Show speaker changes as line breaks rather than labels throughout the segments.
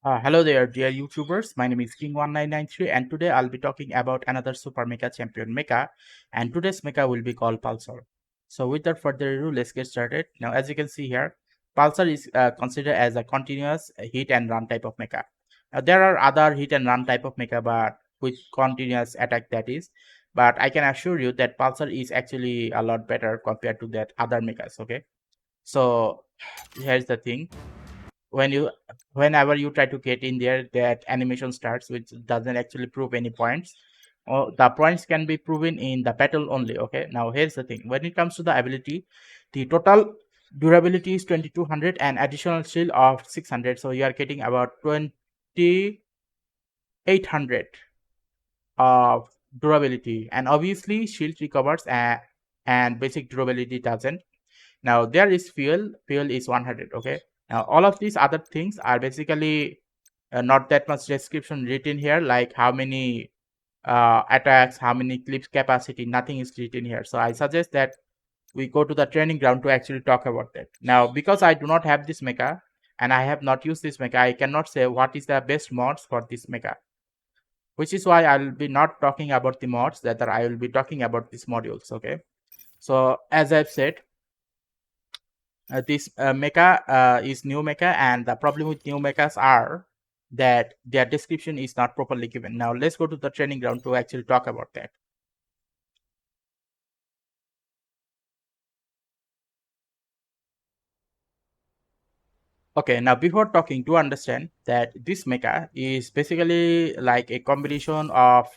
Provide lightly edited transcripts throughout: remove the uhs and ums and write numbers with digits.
Hello there, dear YouTubers. My name is King1993, and today I'll be talking about another Super Mecha champion Mecha. And today's Mecha will be called Pulsar. So, without further ado, let's get started. Now, as you can see here, Pulsar is considered as a continuous hit and run type of Mecha. Now, there are other hit and run type of Mecha, but with continuous attack, that is. But I can assure you that Pulsar is actually a lot better compared to that other Mechas. Okay, so here's the thing when you whenever you try to get in there, that animation starts, which doesn't actually prove any points, or the points can be proven in the battle only. Okay, now here's the thing: when it comes to the ability, the total durability is 2200 and additional shield of 600, so you are getting about 2800 of durability, and obviously shield recovers and basic durability doesn't. Now there is fuel is 100. Okay, now all of these other things are basically not that much description written here, like how many attacks, how many clips capacity, nothing is written here. So I suggest that we go to the training ground to actually talk about that. Now, because I do not have this mecha and I have not used this mecha, I cannot say what is the best mods for this mecha, which is why I'll be not talking about the mods, rather I will be talking about these modules. Okay, so as I've said, this mecha is new mecha, and the problem with new mechas are that their description is not properly given. Now let's go to the training ground to actually talk about that. Okay, now before talking, to understand that this mecha is basically like a combination of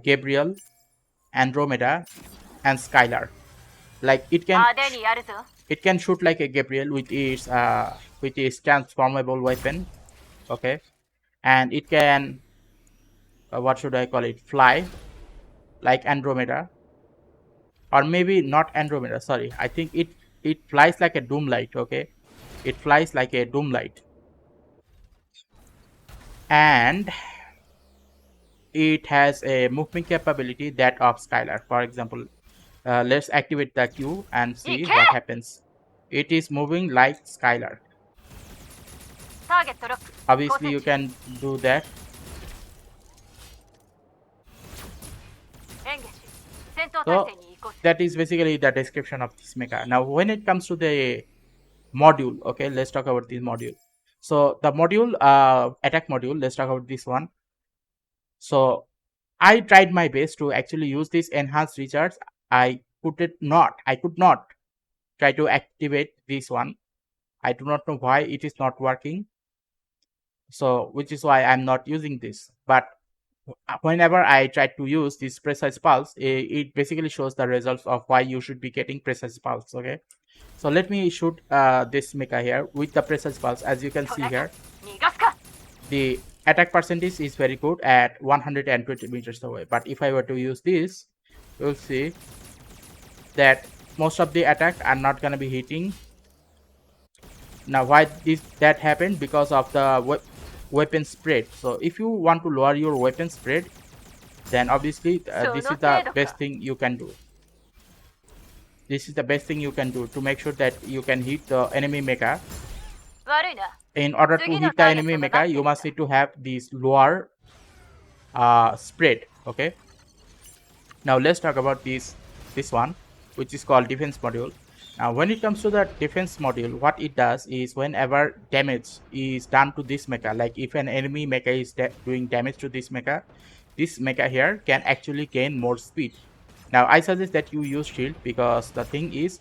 Gabriel, Andromeda, and Skylar. Like it can shoot like a Gabriel with its transformable weapon. Okay, and it can what should I call it, fly like Andromeda, or maybe not Andromeda, sorry, I think it flies like a doom light. Okay, it flies like a doom light, and it has a movement capability that of Skylar. For example, let's activate the Q and see what happens. It is moving like Skylar. Obviously you can do that. So that is basically the description of this mecha. Now when it comes to the module, okay, let's talk about this module. So the module, attack module, let's talk about this one. So I tried my best to actually use this enhanced recharge. I could not try to activate this one. I do not know why it is not working, so which is why I'm not using this. But whenever I try to use this precise pulse, it basically shows the results of why you should be getting precise pulse. Okay, so let me shoot this mecha here with the precise pulse. As you can see here, the attack percentage is very good at 120 meters away. But if I were to use this, you'll see that most of the attack are not gonna be hitting. Now why that happened? Because of the weapon spread. So if you want to lower your weapon spread, then obviously this is the best thing you can do. This is the best thing you can do to make sure that you can hit the enemy mecha. In order to hit the enemy mecha, you must need to have this lower spread. Okay, now let's talk about this one, which is called defense module. Now when it comes to the defense module, what it does is whenever damage is done to this mecha, like if an enemy mecha is doing damage to this mecha here can actually gain more speed. Now I suggest that you use shield, because the thing is,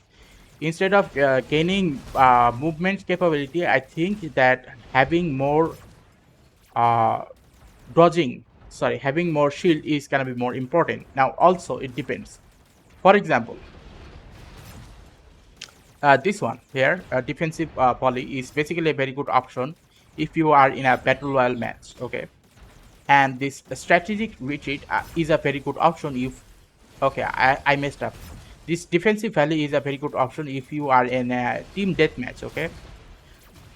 instead of gaining movement capability, I think that having more having more shield is gonna be more important. Now also it depends. For example, this one here, defensive poly, is basically a very good option if you are in a battle royale match. Okay, and this strategic retreat is a very good option if, okay, I messed up. This defensive valley is a very good option if you are in a team deathmatch. Okay,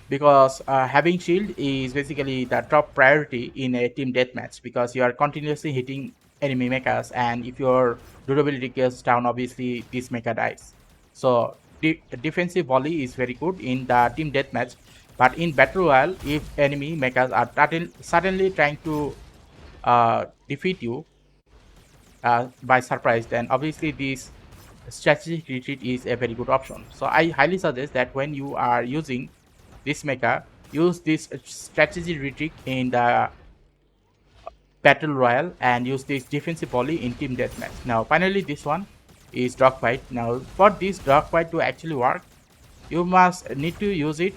because having shield is basically the top priority in a team deathmatch, because you are continuously hitting enemy mechas, and if your durability goes down, obviously this mecha dies. So defensive volley is very good in the team deathmatch. But in battle royale, if enemy mechas are suddenly trying to defeat you by surprise, then obviously this strategic retreat is a very good option. So I highly suggest that when you are using this mecha, use this strategy retreat in the battle royale and use this defensive volley in team deathmatch. Now finally this one is dogfight. Now for this dogfight to actually work, you must need to use it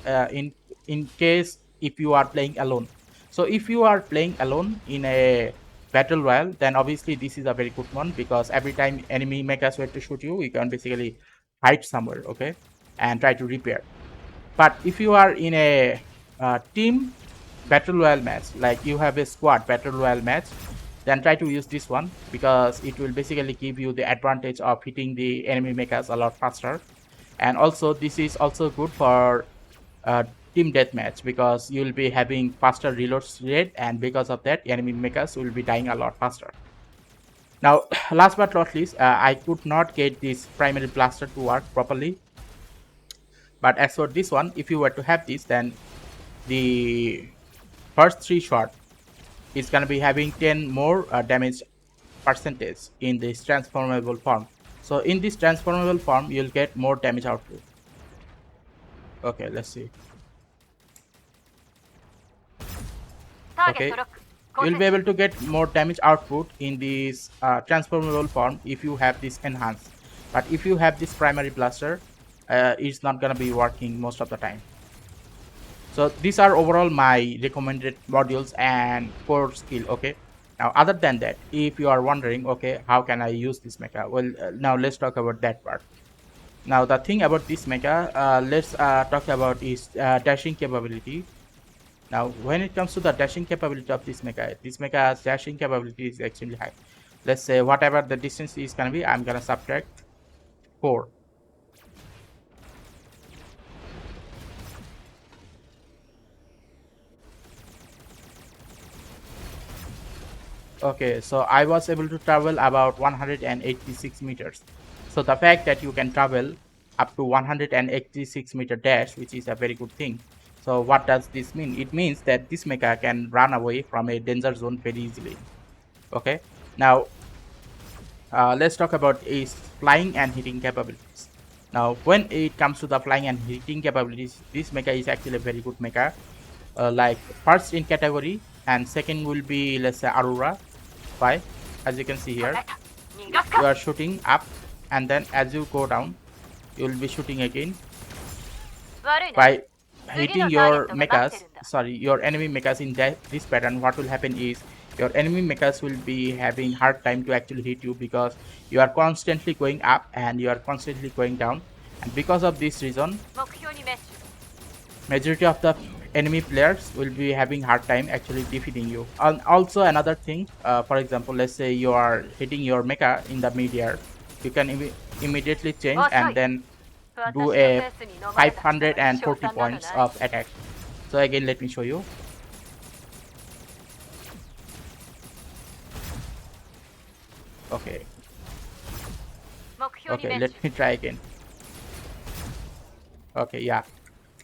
in case if you are playing alone. So if you are playing alone in a battle royale, then obviously this is a very good one, because every time enemy mechas were to shoot you, you can basically hide somewhere, okay, and try to repair. But if you are in a team battle royale match, like you have a squad battle royale match, then try to use this one, because it will basically give you the advantage of hitting the enemy mechas a lot faster. And also this is also good for team deathmatch, because you will be having faster reload rate, and because of that enemy mechas will be dying a lot faster. Now last but not least, I could not get this primary blaster to work properly, but as for this one, if you were to have this, then the first 3 shot is going to be having 10 more damage percentage in this transformable form. So in this transformable form, you'll get more damage output. Okay, let's see. Okay, you'll be able to get more damage output in this transformable form if you have this enhanced. But if you have this primary blaster, it's not gonna be working most of the time. So these are overall my recommended modules and core skill. Okay, now other than that, if you are wondering, okay, how can I use this mecha? Well, now let's talk about that part. Now the thing about this mecha, let's talk about is dashing capability. Now when it comes to the dashing capability of this mecha's dashing capability is extremely high. Let's say whatever the distance is gonna be, I'm gonna subtract 4. Okay, so I was able to travel about 186 meters. So the fact that you can travel up to 186 meter dash, which is a very good thing. So what does this mean? It means that this mecha can run away from a danger zone very easily. Okay, now let's talk about its flying and hitting capabilities. Now when it comes to the flying and hitting capabilities, this mecha is actually a very good mecha. Like first in category, and second will be, let's say, Aurora. Why? As you can see here, you are shooting up, and then as you go down, you will be shooting again. By hitting your mechas, your enemy mechas in this pattern, what will happen is your enemy mechas will be having hard time to actually hit you, because you are constantly going up and you are constantly going down, and because of this reason, majority of the enemy players will be having hard time actually defeating you. And also another thing, for example, let's say you are hitting your mecha in the mid-air, you can immediately change and then do a 540 points of attack. So again, let me show you. Okay, let me try again. Okay, yeah,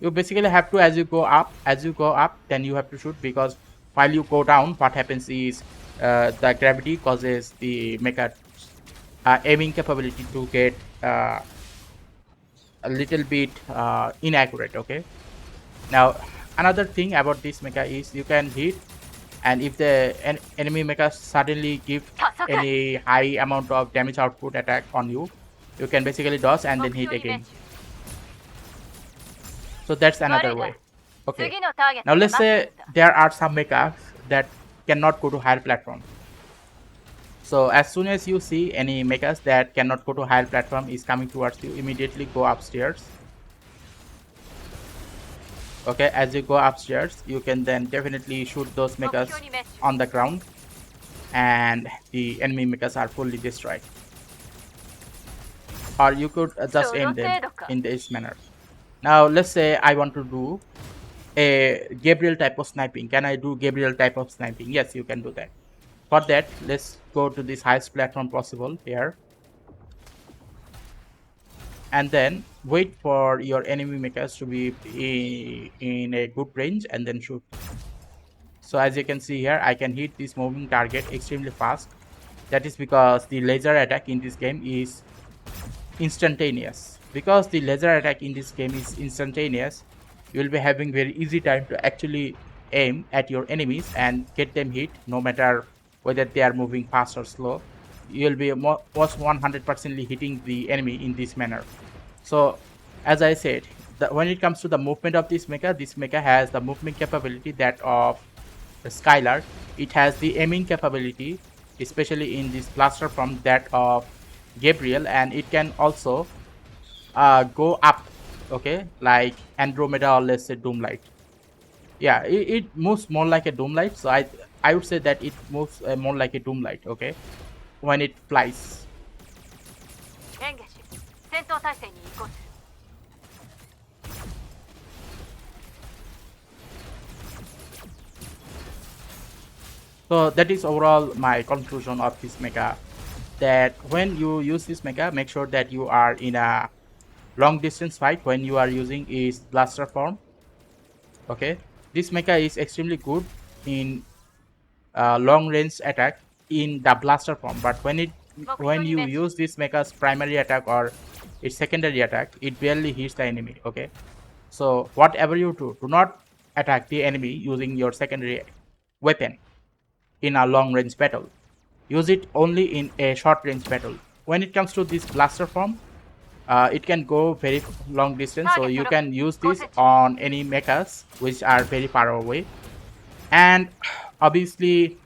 you basically have to, as you go up, then you have to shoot, because while you go down, what happens is the gravity causes the mecha aiming capability to get a little bit inaccurate. Okay, now another thing about this mecha is you can hit, and if the enemy mecha suddenly give any high amount of damage output attack on you, you can basically dodge and then hit again. So that's another way. Okay, now let's say there are some mechas that cannot go to higher platform. So as soon as you see any mechas that cannot go to higher platform is coming towards you, immediately go upstairs. Okay, as you go upstairs, you can then definitely shoot those mechas on the ground, and the enemy mechas are fully destroyed. Or you could just aim them in this manner. Now let's say I want to do a Gabriel type of sniping. Can I do Gabriel type of sniping? Yes, you can do that. For that, let's go to this highest platform possible here, and then wait for your enemy mechas to be in a good range and then shoot. So as you can see here, I can hit this moving target extremely fast. That is because the laser attack in this game is instantaneous. Because the laser attack in this game is instantaneous, you will be having very easy time to actually aim at your enemies and get them hit, no matter whether they are moving fast or slow. You will be most 100% hitting the enemy in this manner. So as I said, when it comes to the movement of this mecha has the movement capability that of Skylar. It has the aiming capability, especially in this blaster from that of Gabriel, and it can also go up, okay, like Andromeda or let's say Doomlight. Yeah, it moves more like a Doomlight, so I would say that it moves more like a Doomlight, okay, when it flies. So that is overall my conclusion of this mecha. That when you use this mecha, make sure that you are in a long distance fight when you are using is blaster form. Okay, this mecha is extremely good in long range attack in the blaster form, but when you use this mecha's primary attack or its secondary attack, it barely hits the enemy. Okay, so whatever you do not attack the enemy using your secondary weapon in a long range battle. Use it only in a short range battle. When it comes to this blaster form, it can go very long distance, so you can use this on any mechas which are very far away. And obviously,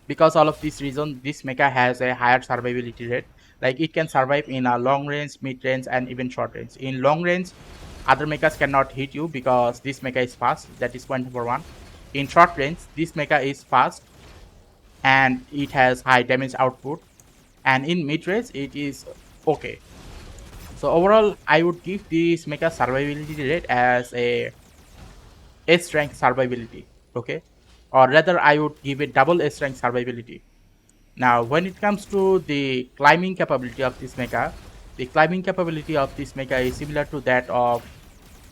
because all of these reasons, this mecha has a higher survivability rate. Like it can survive in a long range, mid range, and even short range. In long range, other mechas cannot hit you because this mecha is fast. That is point number one. In short range, this mecha is fast and it has high damage output. And in mid range, it is okay. So overall, I would give this mecha survivability rate as a S rank survivability. Okay, or rather, I would give it double S rank survivability. Now, when it comes to the climbing capability of this mecha, the climbing capability of this mecha is similar to that of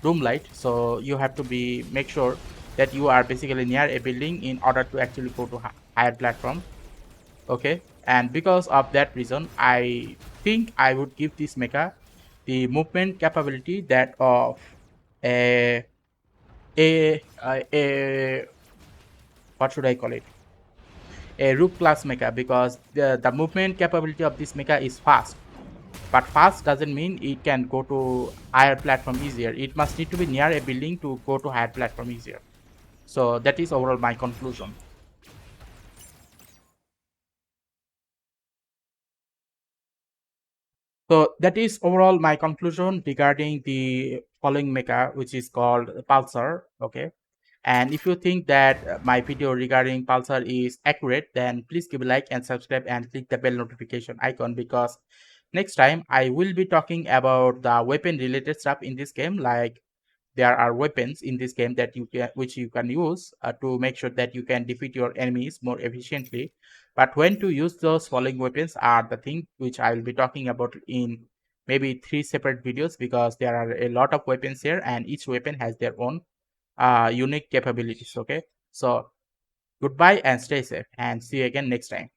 Doomlight. So you have to make sure that you are basically near a building in order to actually go to higher platform. Okay, and because of that reason, I think I would give this mecha the movement capability that of a a what should I call it, a Rook class mecha, because the movement capability of this mecha is fast. But fast doesn't mean it can go to higher platform easier. It must need to be near a building to go to higher platform easier. So that is overall my conclusion. So that is overall my conclusion regarding the following mecha, which is called Pulsar. Okay. And if you think that my video regarding Pulsar is accurate, then please give a like and subscribe and click the bell notification icon, because next time I will be talking about the weapon related stuff in this game. Like there are weapons in this game that which you can use to make sure that you can defeat your enemies more efficiently. But when to use those following weapons are the thing which I will be talking about in maybe 3 separate videos, because there are a lot of weapons here and each weapon has their own unique capabilities. Okay, so goodbye and stay safe, and see you again next time.